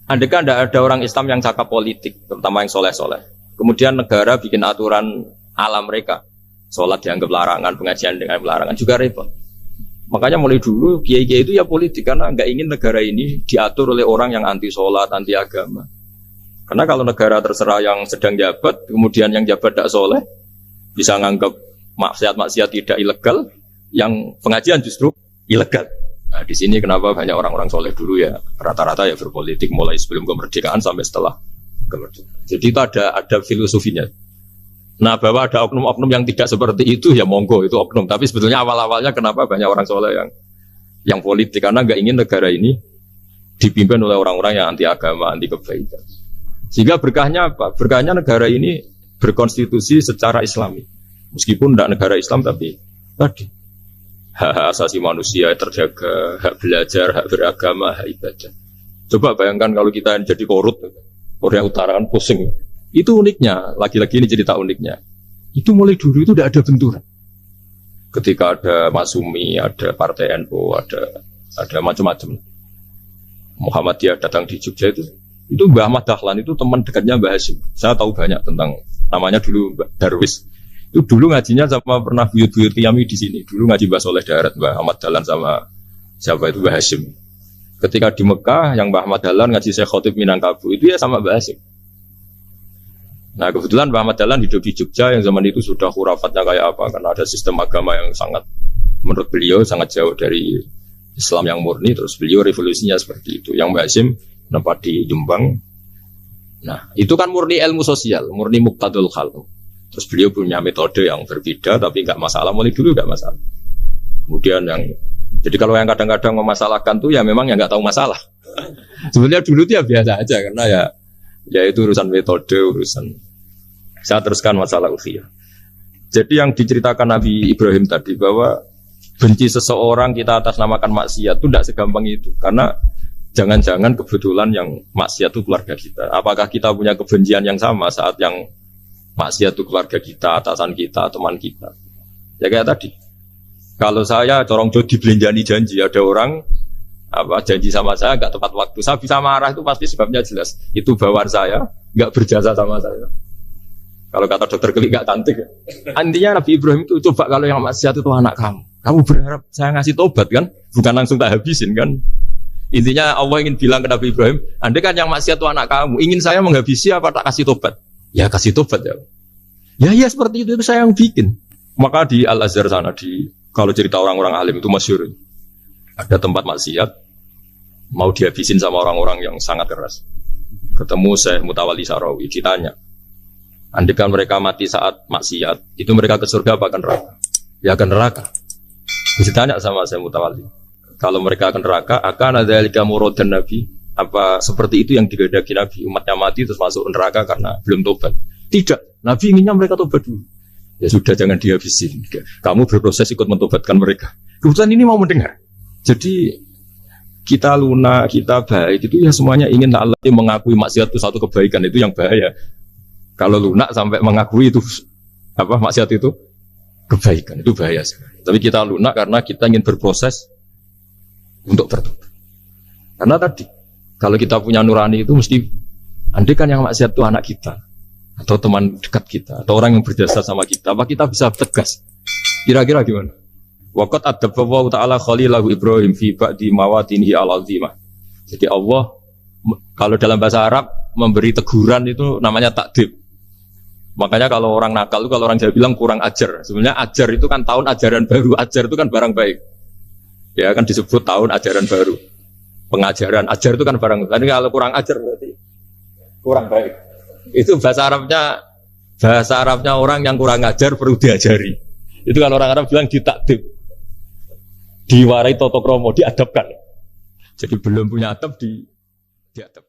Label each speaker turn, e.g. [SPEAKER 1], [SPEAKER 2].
[SPEAKER 1] Andai kan tidak ada orang Islam yang cakap politik, terutama yang soleh-soleh. Kemudian negara bikin aturan ala mereka. Sholat dianggap larangan, pengajian dengan larangan, juga repot. Makanya mulai dulu kiai-kiai itu ya politik, karena nggak ingin negara ini diatur oleh orang yang anti sholat, anti agama. Karena kalau negara terserah yang sedang jabat, kemudian yang jabat tidak soleh, bisa nganggap maksiat-maksiat tidak ilegal, yang pengajian justru ilegal. Nah, di sini kenapa banyak orang-orang soleh dulu ya rata-rata ya berpolitik mulai sebelum kemerdekaan sampai setelah kemerdekaan. Jadi itu ada filosofinya. Nah, bahwa ada oknum-oknum yang tidak seperti itu ya monggo, itu oknum. Tapi sebetulnya awal-awalnya kenapa banyak orang soleh yang politik, karena nggak ingin negara ini dipimpin oleh orang-orang yang anti agama, anti kebaikan. Sehingga berkahnya apa? Berkahnya negara ini berkonstitusi secara Islami. Meskipun tidak negara Islam, tapi tadi hak asasi manusia terjaga, hak belajar, hak beragama, hak ibadah. Coba bayangkan kalau kita jadi korut, Korea Utara kan pusing. Itu uniknya, lagi-lagi ini cerita uniknya. Itu mulai dulu itu tidak ada benturan. Ketika ada Masumi, ada Partai NU, ada macam-macam. Muhammadiyah datang di Jogja itu Mbah Ahmad Dahlan itu teman dekatnya Mbah Hasyim. Saya tahu banyak tentang, namanya dulu Mbah Darwis. Itu dulu ngajinya sama pernah buyut-buyut Qiyami di sini. Dulu ngaji Mbah Soleh Darat, Mbah Ahmad Dahlan sama siapa itu Mbah Hasyim. Ketika di Mekah yang Mbah Ahmad Dahlan ngaji Syekh Khotib Minangkabau itu ya sama Mbah Hasyim. Nah kebetulan Mbah Ahmad Dahlan hidup di Jogja yang zaman itu sudah khurafatnya kayak apa, karena ada sistem agama yang sangat, menurut beliau sangat jauh dari Islam yang murni. Terus beliau revolusinya seperti itu. Yang Mbah Hasyim nempat di Jombang. Nah itu kan murni ilmu sosial, murni muqtadul khalq. Terus beliau punya metode yang berbeda, tapi nggak masalah, mulai dulu nggak masalah. Kemudian jadi kalau yang kadang-kadang memasalahkan tuh ya memang yang nggak tahu masalah. Sebenarnya dulu tuh ya biasa aja, karena ya itu urusan metode, urusan. Saya teruskan masalah ukhiyah. Jadi yang diceritakan Nabi Ibrahim tadi bahwa benci seseorang kita atas namakan maksiat itu tidak segampang itu, karena jangan-jangan kebetulan yang maksiat itu keluarga kita. Apakah kita punya kebencian yang sama saat yang maksiat itu keluarga kita, atasan kita, teman kita? Ya kayak tadi. Kalau saya corong jodi belenjani janji, ada orang janji sama saya nggak tepat waktu, saya bisa marah, itu pasti sebabnya jelas. Itu bawaan saya nggak berjasa sama saya. Kalau kata dokter Klik nggak cantik. Intinya Nabi Ibrahim itu coba kalau yang maksiat itu anak kamu berharap saya ngasih tobat kan? Bukan langsung tak habisin kan? Intinya Allah ingin bilang ke Nabi Ibrahim, andai kan yang maksiat itu anak kamu, ingin saya menghabisi apa tak kasih tobat? Ya kasih tobat ya. Ya seperti itu saya yang bikin. Maka di Al-Azhar sana, kalau cerita orang-orang alim itu masyhur. Ada tempat maksiat mau dihabisin sama orang-orang yang sangat keras. Ketemu Syekh Mutawalli Sarawi, ditanya, andai kan mereka mati saat maksiat, itu mereka ke surga apa ke neraka? Ya ke neraka. Ditanya sama Syekh Mutawalli, kalau mereka ke neraka, akan ada dzalika muradan Nabi? Apa seperti itu yang digedaki Nabi, umatnya mati terus masuk neraka karena belum tobat? Tidak, Nabi inginnya mereka tobat dulu. Ya sudah, jangan dihabisin. Kamu berproses ikut mentobatkan mereka. Kebetulan ini mau mendengar. Jadi kita lunak, kita baik itu ya semuanya ingin Allah mengakui maksiat itu satu kebaikan, itu yang bahaya. Kalau lunak sampai mengakui itu maksiat itu kebaikan, itu bahaya sekali. Tapi kita lunak karena kita ingin berproses untuk bertobat. Karena tadi kalau kita punya nurani itu mesti, andai kan yang maksiat itu anak kita, atau teman dekat kita, atau orang yang berjasa sama kita, apa kita bisa tegas? Kira-kira gimana? Waqat adabbahu ta'ala khalilahu Ibrahim fi ba'di mawatinihi al-azimah. Jadi Allah, kalau dalam bahasa Arab, memberi teguran itu namanya takdib. Makanya kalau orang nakal itu, kalau orang Jawa bilang kurang ajar. Sebenarnya ajar itu kan tahun ajaran baru. Ajar itu kan barang baik. Ya kan disebut tahun ajaran baru. Pengajaran, ajar itu kan barang. Tapi kalau kurang ajar berarti kurang baik. Itu bahasa Arabnya orang yang kurang ajar perlu diajari. Itu kalau orang Arab bilang ditakdib, diwarai toto kromo, diadabkan. Jadi belum punya adab diadab.